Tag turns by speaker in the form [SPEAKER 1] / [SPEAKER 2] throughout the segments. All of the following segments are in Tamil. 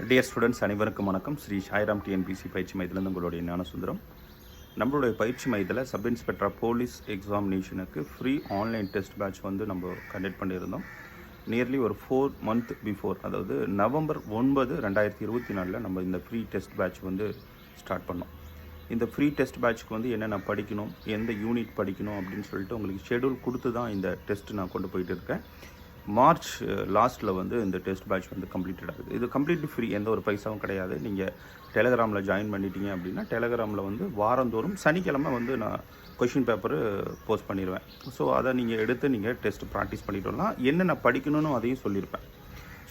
[SPEAKER 1] டியர் ஸ்டூடெண்ட்ஸ் அனைவருக்கும் வணக்கம். ஸ்ரீ சாய்ராம் டிஎன்பிசி பயிற்சி மையத்திலிருந்து உங்களுடைய ஞானசுந்தரம். நம்மளுடைய பயிற்சி மையத்தில் சப் இன்ஸ்பெக்டர் போலீஸ் எக்ஸாமினேஷனுக்கு ஃப்ரீ ஆன்லைன் டெஸ்ட் பேட்ச் நம்ம கண்டக்ட் பண்ணியிருந்தோம். நியர்லி ஒரு 4 month பிஃபோர், அதாவது நவம்பர் 9, 2024 நம்ம இந்த ஃப்ரீ டெஸ்ட் பேட்ச் ஸ்டார்ட் பண்ணோம். இந்த ஃப்ரீ டெஸ்ட் பேட்ச்க்கு என்னென்ன படிக்கணும், எந்த யூனிட் படிக்கணும் அப்படின்னு சொல்லிட்டு உங்களுக்கு ஷெடியூல் கொடுத்து தான் இந்த டெஸ்ட் நான் கொண்டு போயிட்டு இருக்கேன். மார்ச் லாஸ்ட்டில் இந்த டெஸ்ட் பேட்ச் கம்ப்ளீட்டட் ஆகுது. இது கம்ப்ளீட்லி ஃப்ரீ, எந்த ஒரு பைசாவும் கிடையாது. நீங்கள் டெலகிராமில் ஜாயின் பண்ணிட்டீங்க அப்படின்னா டெலகிராமில் வாரந்தோறும் சனிக்கிழமை நான் கொஷின் பேப்பரு போஸ்ட் பண்ணிடுவேன். ஸோ அதை நீங்கள் எடுத்து நீங்கள் டெஸ்ட் ப்ராக்டிஸ் பண்ணிட்டு வரலாம். என்னென்ன படிக்கணும்னு அதையும் சொல்லியிருப்பேன்.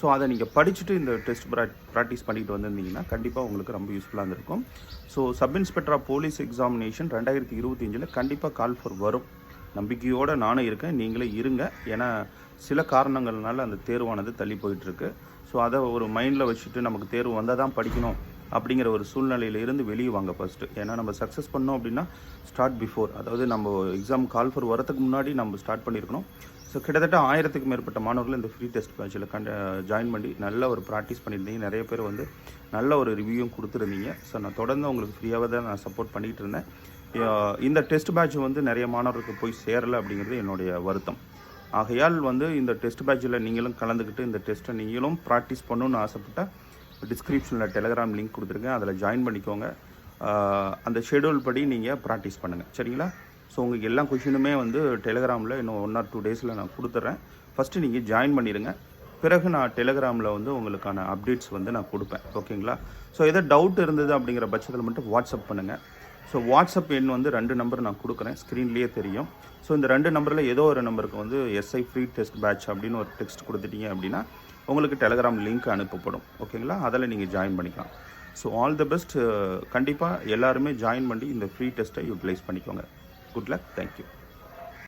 [SPEAKER 1] ஸோ அதை நீங்கள் படிச்சுட்டு இந்த டெஸ்ட் ப்ராக்டிஸ் பண்ணிட்டு வந்திருந்தீங்கன்னா கண்டிப்பாக உங்களுக்கு ரொம்ப யூஸ்ஃபுல்லாக இருந்திருக்கும். So sub inspector police examination 2025 கண்டிப்பாக கால் ஃபார் வரும். நம்பிக்கையோடு நானும் இருக்கேன், நீங்களே இருங்க. ஏன்னா சில காரணங்கள்னால அந்த தேர்வானது தள்ளி போயிட்டுருக்கு. ஸோ அதை ஒரு மைண்டில் வச்சுட்டு நமக்கு தேர்வு வந்தால் தான் படிக்கணும் அப்படிங்கிற ஒரு சூழ்நிலையிலிருந்து வெளியே வாங்க ஃபஸ்ட்டு. ஏன்னா நம்ம சக்ஸஸ் பண்ணோம் அப்படின்னா ஸ்டார்ட் பிஃபோர், அதாவது நம்ம எக்ஸாம் கால் ஃபார் வரதுக்கு முன்னாடி நம்ம ஸ்டார்ட் பண்ணியிருக்கணும். ஸோ கிட்டத்தட்ட 1000க்கு மேற்பட்ட மாணவர்கள் இந்த ஃப்ரீ டெஸ்ட் பேட்சில் ஜாயின் பண்ணி நல்ல ஒரு ப்ராக்டிஸ் பண்ணியிருந்தீங்க. நிறைய பேர் நல்ல ஒரு ரிவ்யூவும் கொடுத்துருந்தீங்க. ஸோ நான் தொடர்ந்து உங்களுக்கு ஃப்ரீயாகவே தான் நான் சப்போர்ட் பண்ணிகிட்டு இருந்தேன். இந்த டெஸ்ட் பேட்ச் நிறைய மாணவர்களுக்கு போய் சேரலை அப்படிங்கிறது என்னுடைய வருத்தம். ஆகையால் இந்த டெஸ்ட் பேட்சில் நீங்களும் கலந்துக்கிட்டு இந்த டெஸ்ட்டை நீங்களும் ப்ராக்டிஸ் பண்ணணுன்னு ஆசைப்பட்டால் டிஸ்கிரிப்ஷனில் டெலகிராம் லிங்க் கொடுத்துருக்கேன், அதில் ஜாயின் பண்ணிக்கோங்க. அந்த ஷெடியூல் படி நீங்கள் ப்ராக்டிஸ் பண்ணுங்கள், சரிங்களா? ஸோ உங்களுக்கு எல்லா கொஷினுமே டெலகிராமில் இன்னும் 1 or 2 days நான் கொடுத்துட்றேன். ஃபஸ்ட்டு நீங்கள் ஜாயின் பண்ணிடுங்க. பிறகு நான் டெலகிராமில் உங்களுக்கான அப்டேட்ஸ் நான் கொடுப்பேன், ஓகேங்களா? ஸோ எதோ டவுட் இருந்தது அப்படிங்கிற பட்சத்தில் மட்டும் வாட்ஸ்அப் பண்ணுங்கள். ஸோ வாட்ஸ்அப் எண் 2 நம்பர் நான் கொடுக்குறேன், ஸ்க்ரீன்லேயே தெரியும். ஸோ இந்த 2 நம்பரில் ஏதோ ஒரு நம்பருக்கு எஸ்ஐ ஃப்ரீ டெஸ்ட் பேட்ச் அப்படின்னு ஒரு டெக்ஸ்ட் கொடுத்துட்டீங்க அப்படின்னா உங்களுக்கு டெலகிராம் லிங்க் அனுப்பப்படும், ஓகேங்களா? அதில் நீங்கள் ஜாயின் பண்ணிக்கலாம். So all the best. கண்டிப்பாக எல்லாருமே ஜாயின் பண்ணி இந்த ஃப்ரீ டெஸ்ட்டை யூட்டிலைஸ் பண்ணிக்கோங்க. Good luck. தேங்க்யூ.